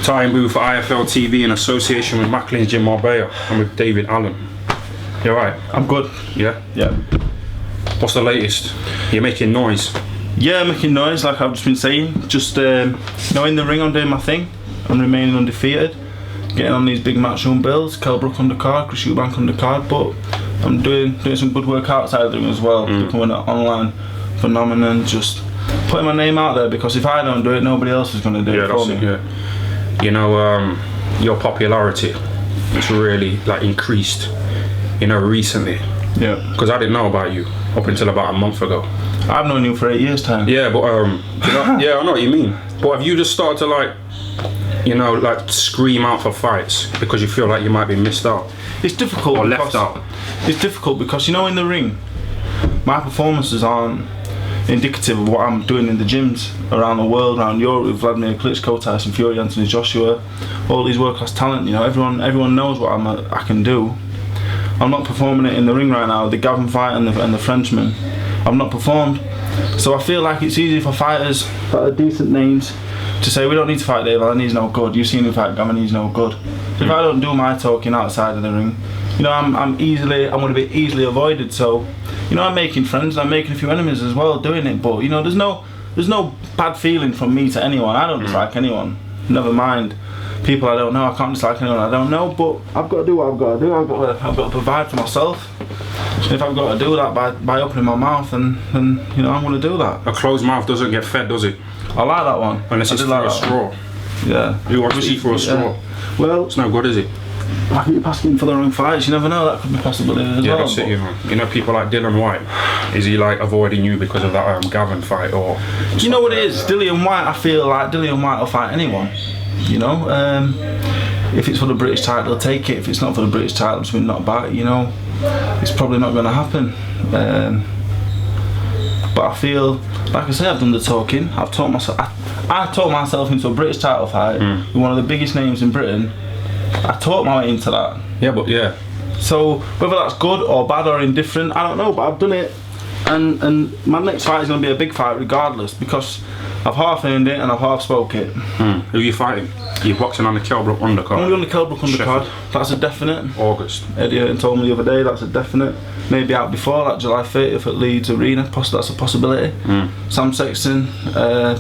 TYAN booth for IFL TV in association with Macklin's Gym Marbella. I'm with David Allen. You alright? I'm good. Yeah? Yeah. What's the latest? You're making noise. Yeah, making noise like I've just been saying. Just in the ring I'm doing my thing. I'm remaining undefeated. Getting on these big matchroom bills. Kelbrook undercard, Chris Eubank undercard, but I'm doing some good work outside of the ring as well. Becoming an online phenomenon, just putting my name out there, because if I don't do it, nobody else is going to do it for me. Yeah. You know, your popularity has really increased, recently. Yeah. Because I didn't know about you up until about a month ago. I've known you for 8 years' time. Yeah, but yeah, I know what you mean. But have you just started to scream out for fights because you feel like you might be missed out? It's difficult. Or left out. It's difficult because in the ring, my performances aren't indicative of what I'm doing in the gyms around the world, around Europe, with Vladimir Klitschko, Tyson Fury, Anthony Joshua, all these world-class talent. Everyone knows what I can do. I'm not performing it in the ring right now. The Gavin fight and the Frenchman, I've not performed. So I feel like it's easy for fighters that are decent names to say, we don't need to fight Dave Allen, he's no good. You've seen him fight Gavin, he's no good. So if I don't do my talking outside of the ring, I'm going to be easily avoided. So, I'm making friends, I'm making a few enemies as well doing it. But there's no bad feeling from me to anyone. I don't dislike anyone. Never mind people I don't know. I can't dislike anyone I don't know. But I've got to do what I've got to do. I've got to provide for myself. And if I've got to do that by opening my mouth, then I'm going to do that. A closed mouth doesn't get fed, does it? I like that one. Unless it's for a straw. Yeah. Who wants to eat for a straw? Well, it's no good, is it? I keep asking for the wrong fights. You never know. That could be possibility as well. Yeah, that's it. People like Dillian Whyte. Is he avoiding you because of that Gavin fight, or? You know what it is? Dillian Whyte. I feel like Dillian Whyte will fight anyone. If it's for the British title, he'll take it. If it's not for the British title, it's been knocked back. It's probably not going to happen. But I feel, like I say, I've done the talking. I've taught myself. I taught myself into a British title fight with one of the biggest names in Britain. I taught my way into that. Yeah. So whether that's good or bad or indifferent, I don't know. But I've done it, and my next fight is going to be a big fight regardless, because I've half earned it and I've half spoke it. Who are you fighting? You're boxing on the Kelbrook undercard. Only on the Kelbrook undercard. That's a definite. August. Eddie told me the other day that's a definite. Maybe out before that, July 30th at Leeds Arena. That's a possibility. Sam Sexton,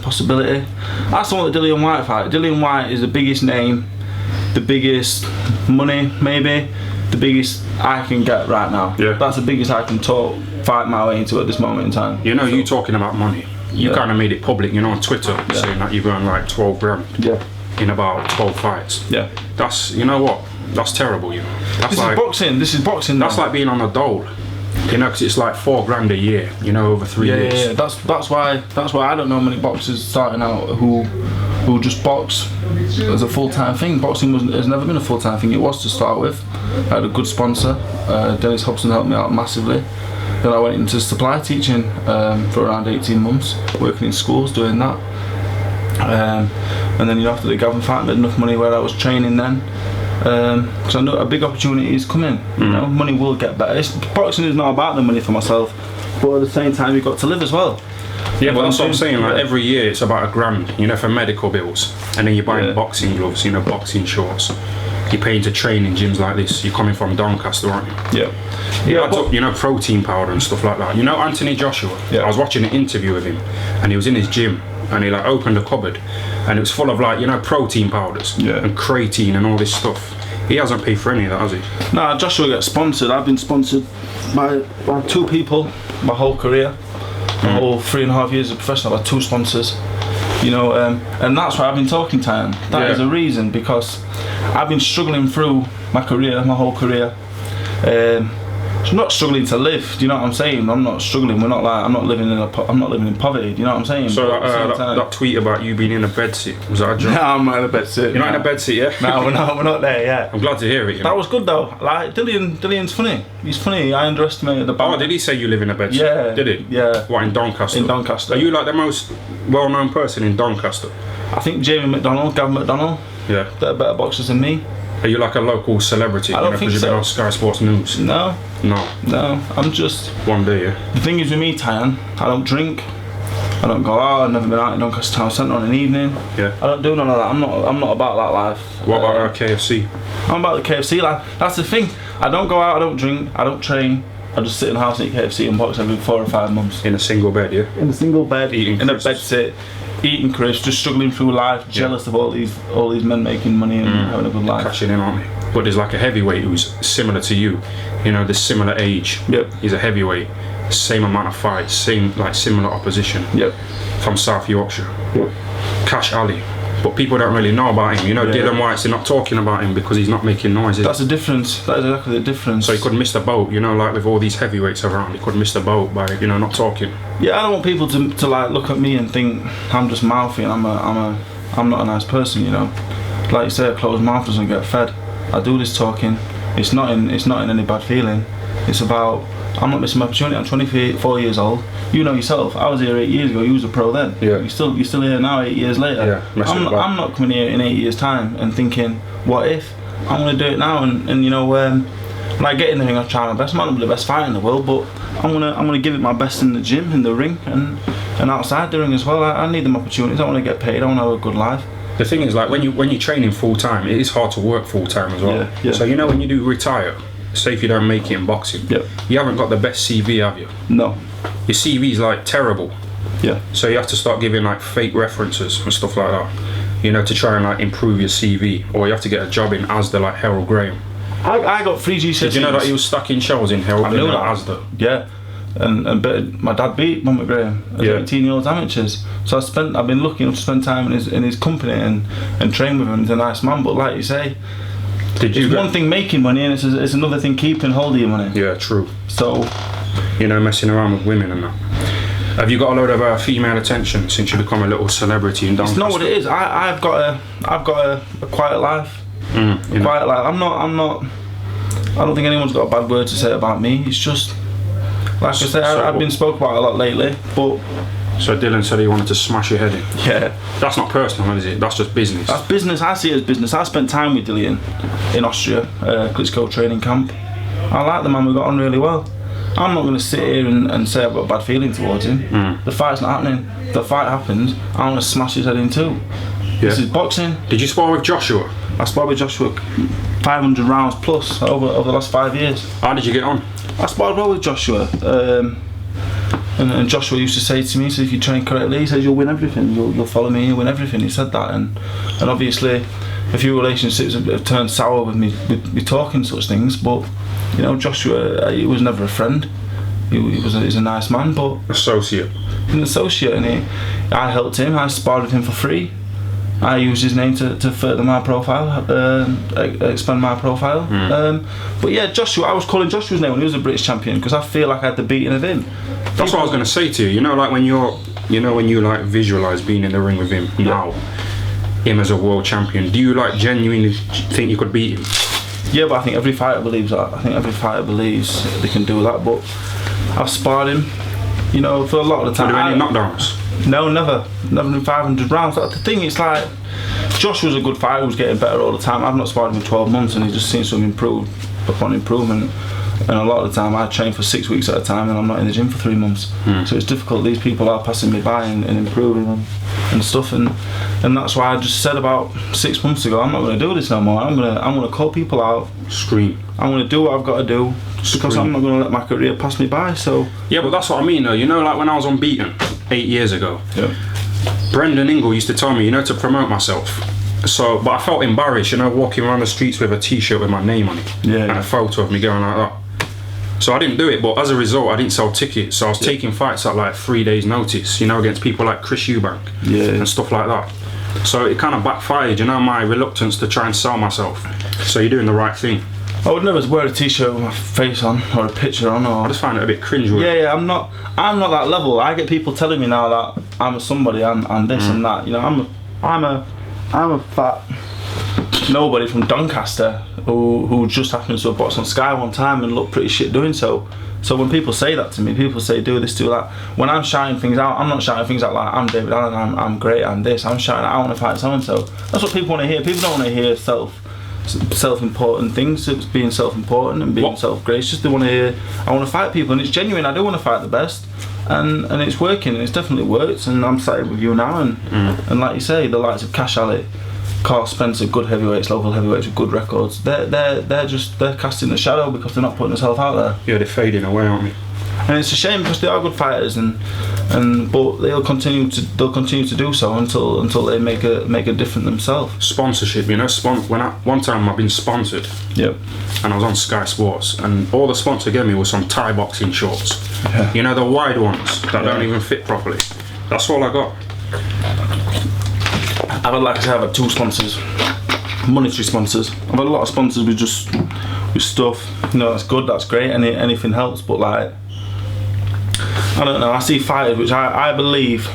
possibility. That's the one, the Dillian Whyte fight. Dillian Whyte is the biggest name, the biggest money, maybe the biggest I can get right now. Yeah. That's the biggest I can fight my way into at this moment in time. You talking about money. You kind of made it public, on Twitter, saying that you've earned 12 grand. Yeah. In about 12 fights. Yeah. That's, what? That's terrible, This is boxing. That's like being on a dole. Because it's $4 grand a year, over 3 years. Yeah. That's why I don't know many boxers starting out who just box as a full-time thing. Boxing has never been a full-time thing. It was to start with. I had a good sponsor. Dennis Hobson helped me out massively. Then I went into supply teaching for around 18 months, working in schools, doing that. And then after the Gavin fight, I made enough money where I was training then, because I know a big opportunity is coming. Money will get better. Boxing is not about the money for myself, but at the same time you've got to live as well. Yeah, but that's what I'm saying. Every year it's about $1,000, for medical bills, and then you're buying boxing gloves, boxing shorts. You're paying to train in gyms like this. You're coming from Doncaster, aren't you? Yeah. Protein powder and stuff like that. Anthony Joshua. Yeah. I was watching an interview with him, and he was in his gym. And he opened a cupboard, and it was full of protein powders and creatine and all this stuff. He hasn't paid for any of that, has he? Nah, Joshua gets sponsored. I've been sponsored by 2 people my whole career. My whole 3.5 years of professional, I've had 2 sponsors. And that's why I've been talking to him. That is a reason, because I've been struggling through my career, my whole career. I'm not struggling to live. Do you know what I'm saying? I'm not struggling. I'm not living in poverty. Do you know what I'm saying? So that tweet about you being in a bedsit, was that a joke? No, I'm not in a bedsit. You're not in a bedsit, yeah? No, we're not there yet. I'm glad to hear it. That was good though. Dillian's funny. He's funny. I underestimated the band. Oh, did he say you live in a bedsit? Yeah. Did he? Yeah. What, in Doncaster? In Doncaster. Are you the most well-known person in Doncaster? I think Jamie McDonald, Gavin McDonald. Yeah. They're better boxers than me. Are you like a local celebrity? I don't think so. Because you've been on Sky Sports News. No. I'm just... One day, yeah. The thing is with me, TYAN, I don't drink. I don't go out. I've never been out in Doncaster Town Centre on an evening. Yeah. I don't do none of that. I'm not about that life. What about KFC? I'm about the KFC life. That's the thing. I don't go out. I don't drink. I don't train. I just sit in the house and eat KFC and box every 4 or 5 months. In a single bed, yeah. In a single bed, Eating in crisps. a bed sit, eating crisps, just struggling through life, jealous of all these men making money and having a good life. Cashing in, aren't they? But there's like a heavyweight who's similar to you. You know, the similar age. Yep. He's a heavyweight. Same amount of fights, similar opposition. Yep. From South Yorkshire. Yep. Kash Ali. But people don't really know about him. You know, Dillian Whyte, they're not talking about him because he's not making noises. That's the difference. That is exactly the difference. So he could miss the boat, you know, like with all these heavyweights around, he could miss the boat by, you know, not talking. Yeah, I don't want people to like look at me and think I'm just mouthy and I'm not a nice person, you know. Like you say, a closed mouth doesn't get fed. I do this talking. It's not in any bad feeling. It's about I'm not missing my opportunity. I'm 24 years old. You know yourself. I was here 8 years ago. You was a pro then. Yeah. You're still here now, 8 years later. Yeah. I'm not coming here in 8 years' time and thinking, what if? I'm gonna do it now, and you know, when I get in the ring, I try my best. I'm not gonna be the best fighter in the world, but I'm gonna give it my best in the gym, in the ring, and outside the ring as well. I need them opportunities. I want to get paid. I want to have a good life. The thing is, like when you're training full time, it is hard to work full time as well. Yeah. So you know, when you do retire, say if you don't make it in boxing, you haven't got the best CV, have you? No. Your CV's like terrible. Yeah. So you have to start giving like fake references and stuff like that, you know, to try and like improve your CV, or you have to get a job in Asda like Harold Graham. I got 3 GCSEs. Did you know that he was stuck in shells in Harold? I knew that. Asda. Yeah. And my dad beat Mum Graham as 18-year-old amateurs. So I've been lucky enough to spend time in his company and train with him. He's a nice man, but like you say, it's one thing making money and it's another thing keeping hold of your money. Yeah, true. So, you know, messing around with women and that. Have you got a load of female attention since you become a little celebrity in Doncaster? It's not what it is. I've got a quiet life. Quiet life. I don't think anyone's got a bad word to say about me. It's just, like I say, I've been spoke about a lot lately, but... So Dylan said he wanted to smash your head in. Yeah. That's not personal, is it? That's just business. That's business. I see it as business. I spent time with Dillian in Austria, Klitschko training camp. I like the man. We got on really well. I'm not going to sit here and say I've got a bad feeling towards him. The fight's not happening. The fight happens, I want to smash his head in two. Yeah. This is boxing. Did you spar with Joshua? I sparred with Joshua 500 rounds plus over the last 5 years. How did you get on? I sparred well with Joshua. And Joshua used to say to me, so if you train correctly, he says you'll win everything, you'll follow me, you'll win everything. He said that, and obviously a few relationships have turned sour with me talking such things, but you know, Joshua, he was never a friend. He's a nice man, but associate. An associate, and I helped him. I sparred with him for free. I used his name to further my profile, expand my profile. But yeah, Joshua, I was calling Joshua's name when he was a British champion because I feel like I had the beating of him. That's what I was going to say to you. You know, like when you like visualise being in the ring with him now, him as a world champion. Do you like genuinely think you could beat him? Yeah, but I think every fighter believes that. I think every fighter believes they can do that. But I've sparred him, you know, for a lot of the time. Were there any knockdowns? No, never in 500 rounds. The thing is, like, Josh was a good fighter, he was getting better all the time. I've not sparred him in 12 months and he just seems to have improved upon improvement. And a lot of the time I train for 6 weeks at a time and I'm not in the gym for 3 months. So it's difficult. These people are passing me by and improving and stuff, and that's why I just said about 6 months ago, I'm not going to do this no more. I'm gonna call people out. Scream. I'm going to do what I've got to do because I'm not going to let my career pass me by. So yeah, but that's what I mean though. You know, like when I was unbeaten 8 years ago, Brendan Ingle used to tell me, you know, to promote myself. So, but I felt embarrassed, you know, walking around the streets with a t-shirt with my name on it and a photo of me going like that. So I didn't do it, but as a result I didn't sell tickets, so I was taking fights at like 3 days notice, you know, against people like Chris Eubank and stuff like that. So it kind of backfired, you know, my reluctance to try and sell myself. So you're doing the right thing. I would never wear a t-shirt with my face on or a picture on, or... I just find it a bit cringeworthy. Yeah, I'm not that level. I get people telling me now that I'm a somebody and this and that. You know, I'm a fat nobody from Doncaster who just happens to have boxed on Sky one time and looked pretty shit doing so. So when people say that to me, people say do this, do that. When I'm shouting things out, I'm not shouting things out like I'm David Allen, I'm great, I'm this. I'm shouting out, I want to fight so and so. That's what people want to hear. People don't want to hear self self-important things. It's being self-important and being self-gracious. They want to hear, I want to fight people, and it's genuine. I do want to fight the best, and it's working, and it's definitely worked. And I'm sat with you now, and like you say, the likes of Kash, Carl Spencer, good heavyweights, local heavyweights with good records. They're casting the shadow because they're not putting themselves out there. Yeah, they're fading away, aren't they? And it's a shame because they are good fighters, but they'll continue to do so until they make a difference themselves. Sponsorship, one time I've been sponsored. Yep. And I was on Sky Sports, and all the sponsor gave me was some Thai boxing shorts. Yeah. You know, the wide ones that don't even fit properly. That's all I got. I've had 2 sponsors, monetary sponsors. I've had a lot of sponsors with stuff. That's good, that's great. Anything helps, but like, I don't know. I see fighters which I believe.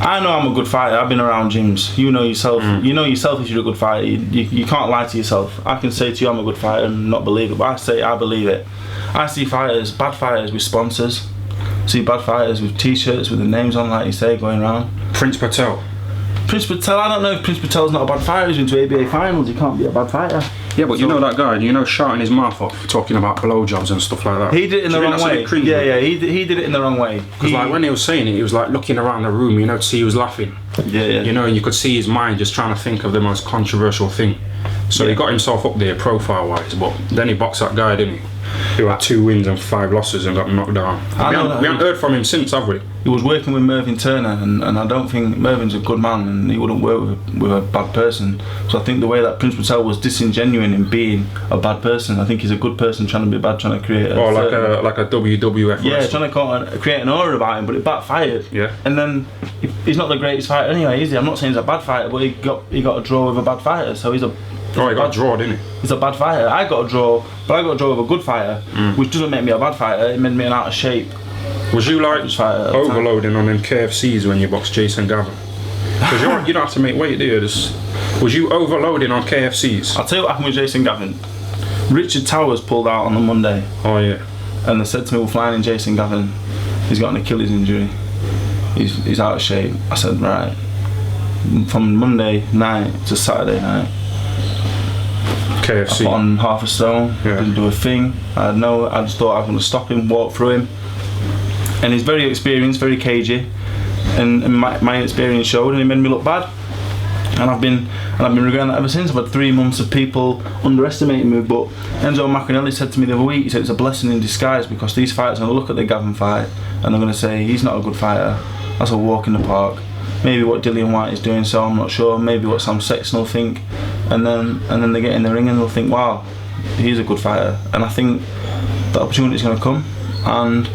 I know I'm a good fighter. I've been around gyms. You know yourself. You know yourself if you're a good fighter. You can't lie to yourself. I can say to you I'm a good fighter and not believe it, but I say I believe it. I see bad fighters with sponsors. I see bad fighters with T-shirts with their names on, like you say, going around. Prince Patel, I don't know if Prince Patel's not a bad fighter. He's been to ABA finals. He can't be a bad fighter. Yeah, but you know that guy, shouting his mouth off, talking about blowjobs and stuff like that. He did it in the wrong way. Yeah, he did it in the wrong way. Because like when he was saying it, he was like looking around the room, to see he was laughing. Yeah. And you could see his mind just trying to think of the most controversial thing. So he got himself up there profile-wise, but then he boxed that guy, didn't he? Who had 2 wins and 5 losses and got knocked down. We haven't heard from him since, have we? He was working with Mervyn Turner, and I don't think Mervyn's a good man, and he wouldn't work with a bad person. So I think the way that Prince Patel was disingenuine in being a bad person, I think he's a good person trying to be bad, trying to create like a WWF. Yeah, trying to create an aura about him, but it backfired. Yeah. And then he's not the greatest fighter anyway, is he? I'm not saying he's a bad fighter, but he got a draw with a bad fighter, so he's a. He got a draw, didn't he? He's a bad fighter. I got a draw, but I got a draw with a good fighter, which doesn't make me a bad fighter. It made me an out of shape. Was you like overloading on them KFCs when you boxed Jason Gavin? Because you don't have to make weight, do you? Was you overloading on KFCs? I'll tell you what happened with Jason Gavin. Richard Towers pulled out on the Monday. Oh yeah. And they said to me, we're flying in Jason Gavin. He's got an Achilles injury. He's out of shape. I said, right. From Monday night to Saturday night, KFC. I put on half a stone, didn't do a thing. I just thought I was going to stop him, walk through him. And he's very experienced, very cagey, and my experience showed, and he made me look bad. And I've been regretting that ever since. I've had 3 months of people underestimating me, but Enzo Maccarinelli said to me the other week, he said it's a blessing in disguise, because these fighters are going to look at the Gavin fight and they're going to say he's not a good fighter, that's a walk in the park. Maybe what Dillian Whyte is doing, so I'm not sure. Maybe what Sam Sexton will think, and then they get in the ring and they'll think, wow, he's a good fighter. And I think the opportunity is going to come, and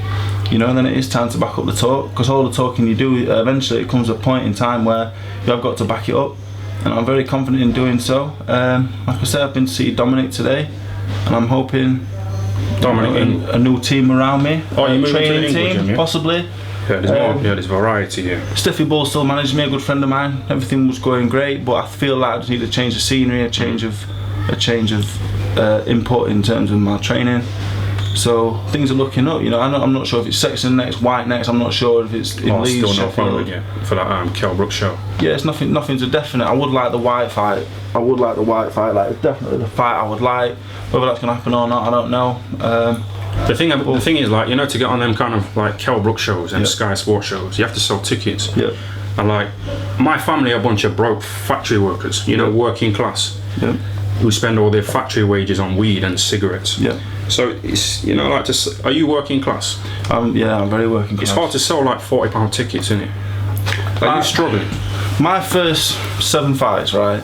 then it is time to back up the talk, because all the talking you do, eventually it comes a point in time where you have got to back it up, and I'm very confident in doing so. Like I said, I've been to see Dominic today, and I'm hoping a new team around me, training team, possibly. Yeah, there's variety here. Stiffy Bull still managed me, a good friend of mine. Everything was going great, but I feel like I just need to change the scenery, a change of input in terms of my training. So things are looking up. I'm not sure if it's Sexton next, White next. I'm not sure if it's in Leeds, still Sheffield. For that Kell Brook show. Yeah, it's nothing's a definite. I would like the White fight. Like, it's definitely the fight I would like. Whether that's going to happen or not, I don't know. The thing is, like, to get on them kind of like Kell Brook shows and Sky Sports shows, you have to sell tickets. Yeah. And like, my family are a bunch of broke factory workers, working class, who spend all their factory wages on weed and cigarettes. Yeah. So it's, are you working class? Yeah, I'm very working class. It's hard to sell like £40 tickets, isn't it? Are you struggling? My first 7 fights, right?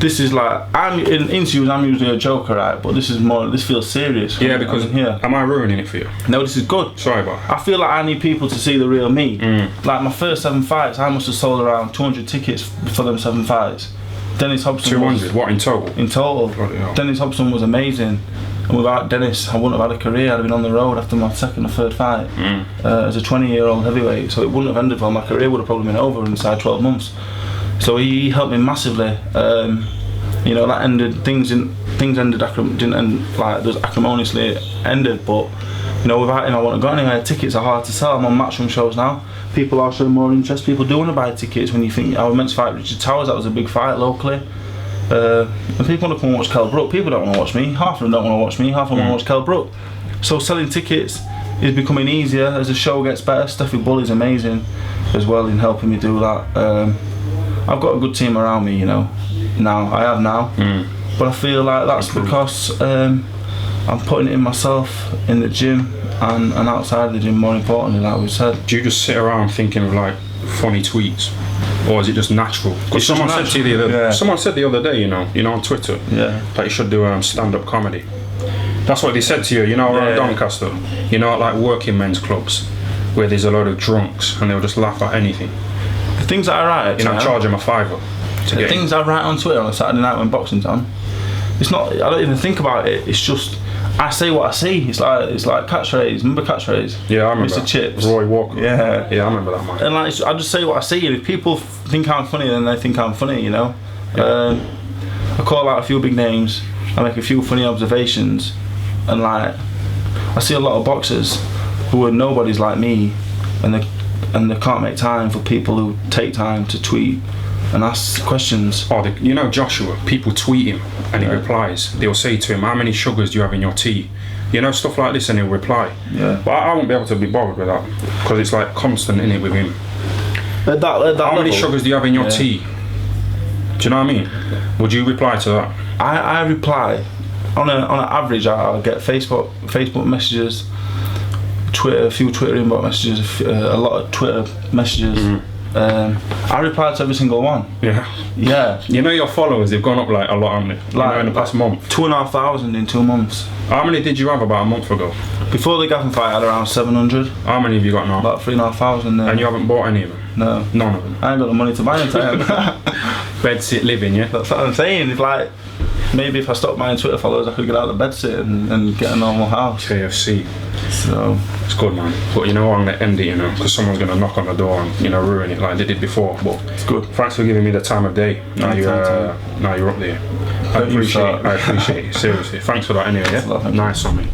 This is like, I'm in interviews, I'm usually a joker, right? But this feels serious. Yeah, because am I ruining it for you? No, this is good. Sorry about that. I feel like I need people to see the real me. Like my first 7 fights, I must have sold around 200 tickets for them 7 fights. Dennis Hobson 200? What, in total? In total. Dennis Hobson was amazing. And without Dennis, I wouldn't have had a career. I'd have been on the road after my 2nd or 3rd fight as a 20-year-old heavyweight. So it wouldn't have ended well. My career would have probably been over inside 12 months. So he helped me massively. That ended, things ended, didn't end like those acrimoniously ended, but without him I wouldn't have got anywhere. Tickets are hard to sell. I'm on matchroom shows now. People are showing more interest. People do want to buy tickets. When you think I was meant to fight Richard Towers, that was a big fight locally. And people want to come and watch Kell Brook. People don't want to watch me. Half of them don't want to watch me. Half of them want to watch Kell Brook. So selling tickets is becoming easier as the show gets better. Steffi Bully's amazing as well in helping me do that. I've got a good team around me, you know. I have now. But I feel like that's because I'm putting it in myself in the gym and outside the gym, more importantly, like we said. Do you just sit around thinking of like funny tweets, or is it just natural? Because someone said to you someone said the other day, you know, on Twitter, that you should do stand-up comedy. That's what they said to you, you know, around Doncaster. You know, at like working men's clubs, where there's a load of drunks and they'll just laugh at anything. The things that I write, you know, charge them a £5 to the things I write on Twitter on a Saturday night when boxing's on. It's not. I don't even think about it. It's just I say what I see. It's like catchphrase. Remember catchphrase? Yeah, I remember. Mr. Chips. Roy Walker. Yeah, I remember that, man. And like I just say what I see, and if people think I'm funny, then they think I'm funny. You know. I call out a few big names. I make a few funny observations, and like I see a lot of boxers who are nobodies like me, and they can't make time for people who take time to tweet and ask questions. You know Joshua, people tweet him and he replies. They'll say to him, how many sugars do you have in your tea? You know, stuff like this, and he'll reply. But I won't be able to be bothered with that, because it's like constant in it with him. At that how many sugars do you have in your tea? Do you know what I mean? Would you reply to that? I reply on an average. I'll get Facebook messages, Twitter, a few Twitter inbox messages, a lot of Twitter messages. I reply to every single one. Yeah. You know your followers, they've gone up like a lot, haven't they? Like, in the past month. 2,500 in 2 months. How many did you have about a month ago? Before the Gavin fight, I had around 700. How many have you got now? About 3,500. And you haven't bought any of them? No. None of them? I ain't got the money to buy them. Bed sit living, yeah? That's what I'm saying. It's like, maybe if I stopped buying Twitter followers, I could get out of the bed sit and get a normal house. KFC. So it's good, man. But you know, I'm gonna end it, you know, because someone's gonna knock on the door and, you know, ruin it like they did before. But it's good. Thanks for giving me the time of day. Now you're up there. I appreciate it. Seriously. Thanks for that anyway. Yeah. Nice on me.